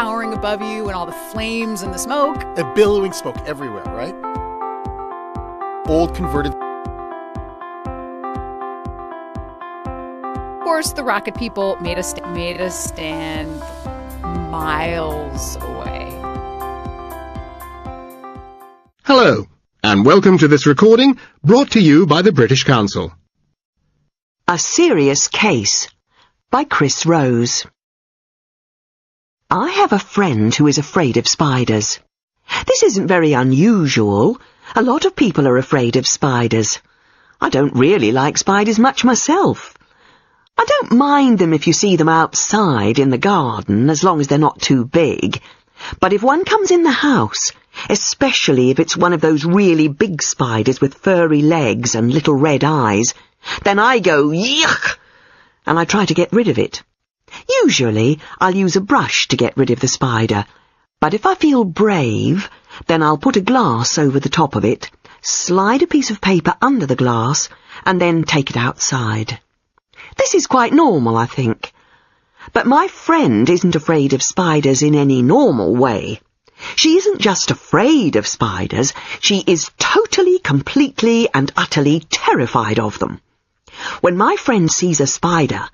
towering above you and all the flames and the smoke. A billowing smoke everywhere, right? Old converted. Of course, the rocket people made us stand miles away. Hello, and welcome to this recording brought to you by the British Council. A Serious Case by Chris Rose. I have a friend who is afraid of spiders. This isn't very unusual. A lot of people are afraid of spiders. I don't really like spiders much myself. I don't mind them if you see them outside in the garden, as long as they're not too big. But if one comes in the house, especially if it's one of those really big spiders with furry legs and little red eyes, then I go, yuck, and I try to get rid of it. Usually, I'll use a brush to get rid of the spider, but if I feel brave, then I'll put a glass over the top of it, slide a piece of paper under the glass, and then take it outside. This is quite normal, I think. But my friend isn't afraid of spiders in any normal way. She isn't just afraid of spiders, she is totally, completely, and utterly terrified of them. When my friend sees a spider,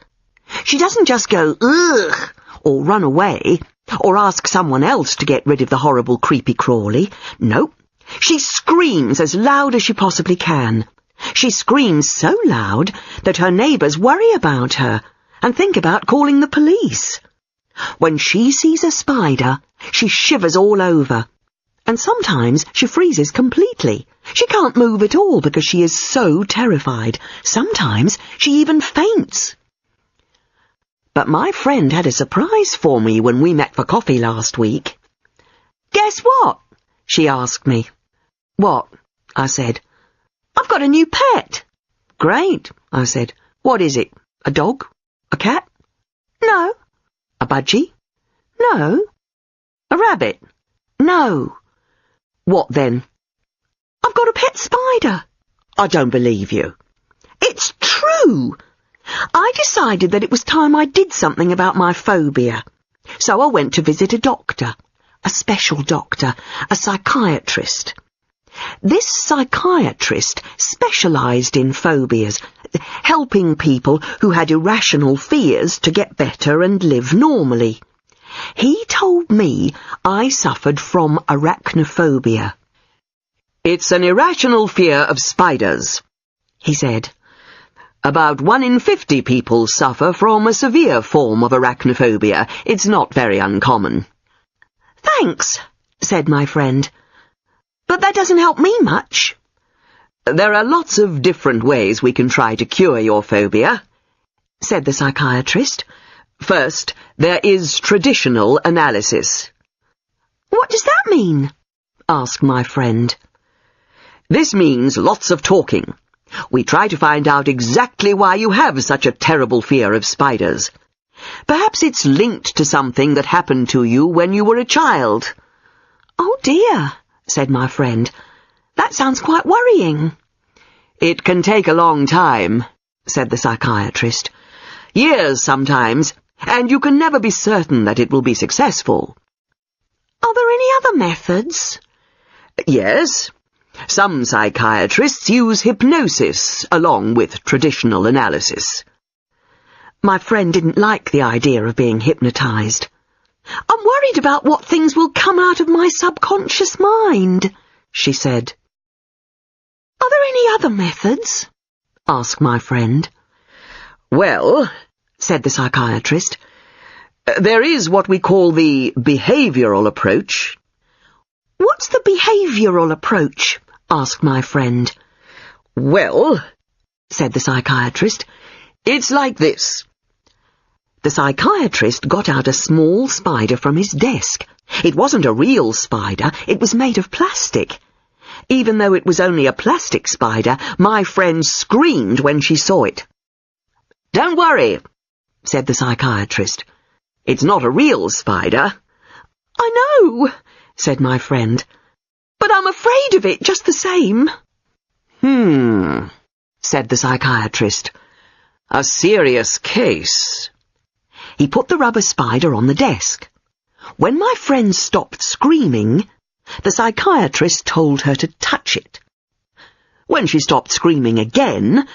she doesn't just go, ugh, or run away, or ask someone else to get rid of the horrible creepy crawly. No, she screams as loud as she possibly can. She screams so loud that her neighbours worry about her and think about calling the police. When she sees a spider, she shivers all over, and sometimes she freezes completely. She can't move at all because she is so terrified. Sometimes she even faints. But my friend had a surprise for me when we met for coffee last week. "Guess what?" she asked me. "What?" I said. "I've got a new pet." "Great," I said. "What is it? A dog? A cat?" "No." "A budgie?" "No." "A rabbit?" "No." "What then?" "I've got a pet spider." "I don't believe you." "It's true. I decided that it was time I did something about my phobia. So I went to visit a doctor, a special doctor, a psychiatrist. This psychiatrist specialised in phobias, helping people who had irrational fears to get better and live normally. He told me I suffered from arachnophobia. "It's an irrational fear of spiders," he said. "About 1 in 50 people suffer from a severe form of arachnophobia. It's not very uncommon." "Thanks," said my friend. "But that doesn't help me much." "There are lots of different ways we can try to cure your phobia," said the psychiatrist. "First, there is traditional analysis." "What does that mean?" asked my friend. "This means lots of talking. We try to find out exactly why you have such a terrible fear of spiders. Perhaps it's linked to something that happened to you when you were a child." "Oh dear," said my friend. "That sounds quite worrying." "It can take a long time," said the psychiatrist. "Years sometimes, and you can never be certain that it will be successful." "Are there any other methods?" "Yes. Some psychiatrists use hypnosis along with traditional analysis." My friend didn't like the idea of being hypnotised. "I'm worried about what things will come out of my subconscious mind," she said. "Are there any other methods?" asked my friend. "Well," said the psychiatrist, "there is what we call the behavioural approach." "What's the behavioural approach?" asked my friend. "Well," said the psychiatrist, "it's like this." The psychiatrist got out a small spider from his desk. It wasn't a real spider, it was made of plastic. Even though it was only a plastic spider, my friend screamed when she saw it. "Don't worry," said the psychiatrist. "It's not a real spider." "I know," said my friend, "but I'm afraid of it just the same." Said the psychiatrist. "A serious case." He put the rubber spider on the desk. When my friend stopped screaming, the psychiatrist told her to touch it. When she stopped screaming again,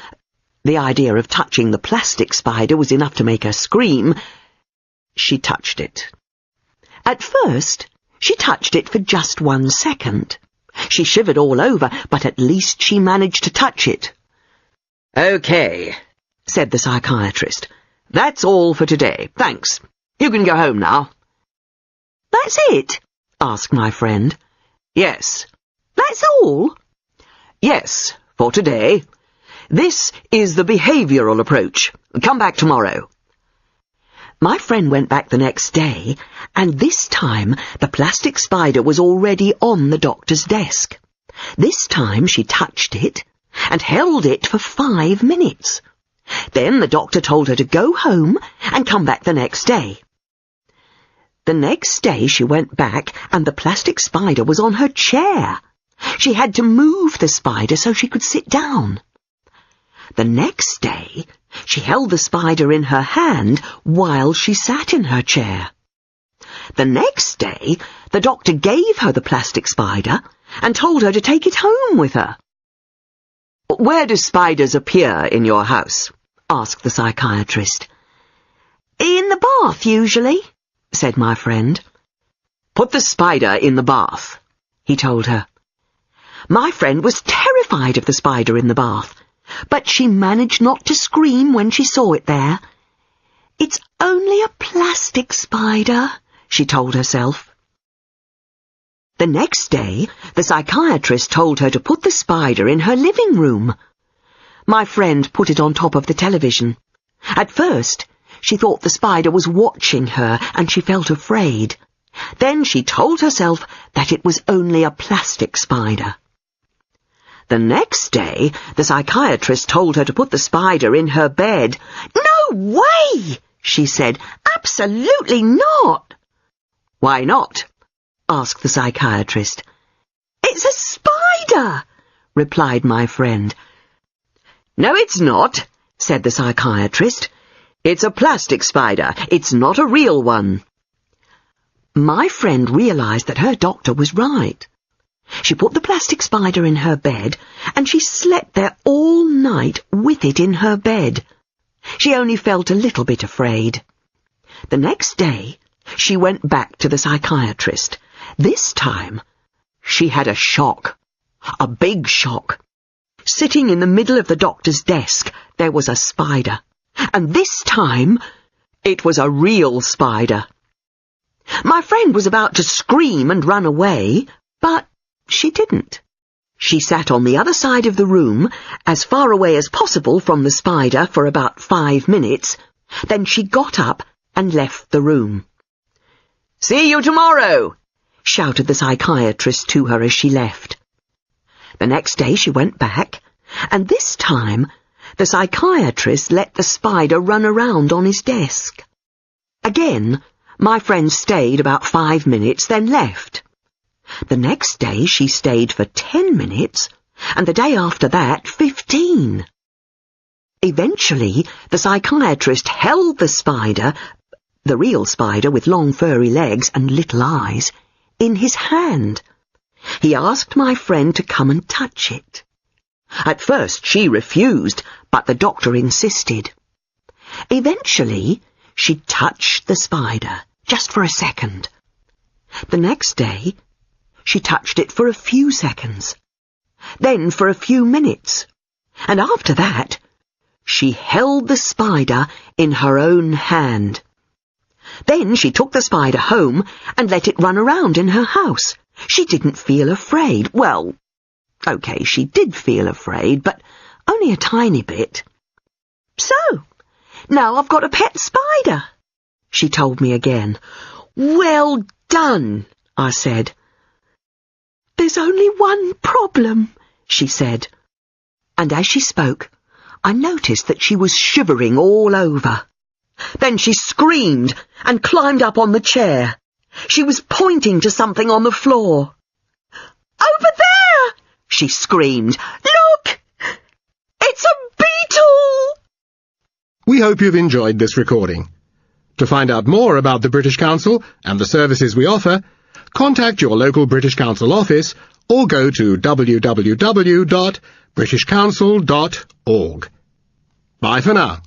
the idea of touching the plastic spider was enough to make her scream, she touched it. At first, she touched it for just 1 second. She shivered all over, but at least she managed to touch it. "Okay," said the psychiatrist. "That's all for today. Thanks. You can go home now." "That's it?" asked my friend. "Yes." "That's all?" "Yes, for today. This is the behavioural approach. Come back tomorrow." My friend went back the next day, and this time the plastic spider was already on the doctor's desk. This time she touched it and held it for 5 minutes. Then the doctor told her to go home and come back the next day. The next day she went back and the plastic spider was on her chair. She had to move the spider so she could sit down. The next day, she held the spider in her hand while she sat in her chair. The next day, the doctor gave her the plastic spider and told her to take it home with her. "Where do spiders appear in your house?" asked the psychiatrist. "In the bath, usually," said my friend. "Put the spider in the bath," he told her. My friend was terrified of the spider in the bath, but she managed not to scream when she saw it there. "It's only a plastic spider," she told herself. The next day, the psychiatrist told her to put the spider in her living room. My friend put it on top of the television. At first, she thought the spider was watching her and she felt afraid. Then she told herself that it was only a plastic spider. The next day, the psychiatrist told her to put the spider in her bed. "No way!" she said. "Absolutely not!" "Why not?" asked the psychiatrist. "It's a spider," replied my friend. "No, it's not," said the psychiatrist. "It's a plastic spider. It's not a real one." My friend realized that her doctor was right. She put the plastic spider in her bed, and she slept there all night with it in her bed. She only felt a little bit afraid. The next day, she went back to the psychiatrist. This time, she had a shock. A big shock. Sitting in the middle of the doctor's desk, there was a spider. And this time, it was a real spider. My friend was about to scream and run away, but she didn't. She sat on the other side of the room, as far away as possible from the spider for about 5 minutes. Then she got up and left the room. "See you tomorrow!" shouted the psychiatrist to her as she left. The next day she went back, and this time the psychiatrist let the spider run around on his desk. Again, my friend stayed about 5 minutes, then left. The next day she stayed for 10 minutes, and the day after that 15. Eventually, the psychiatrist held the spider, the real spider with long furry legs and little eyes, in his hand. He asked my friend to come and touch it. At first she refused, but the doctor insisted. Eventually, she touched the spider, just for a second. The next day, she touched it for a few seconds, then for a few minutes, and after that, she held the spider in her own hand. Then she took the spider home and let it run around in her house. She didn't feel afraid. Well, okay, she did feel afraid, but only a tiny bit. "So, now I've got a pet spider," she told me again. "Well done," I said. "There's only one problem," she said. And as she spoke, I noticed that she was shivering all over. Then she screamed and climbed up on the chair. She was pointing to something on the floor. "Over there!" she screamed. "Look! It's a beetle!" We hope you've enjoyed this recording. To find out more about the British Council and the services we offer, contact your local British Council office or go to www.britishcouncil.org. Bye for now.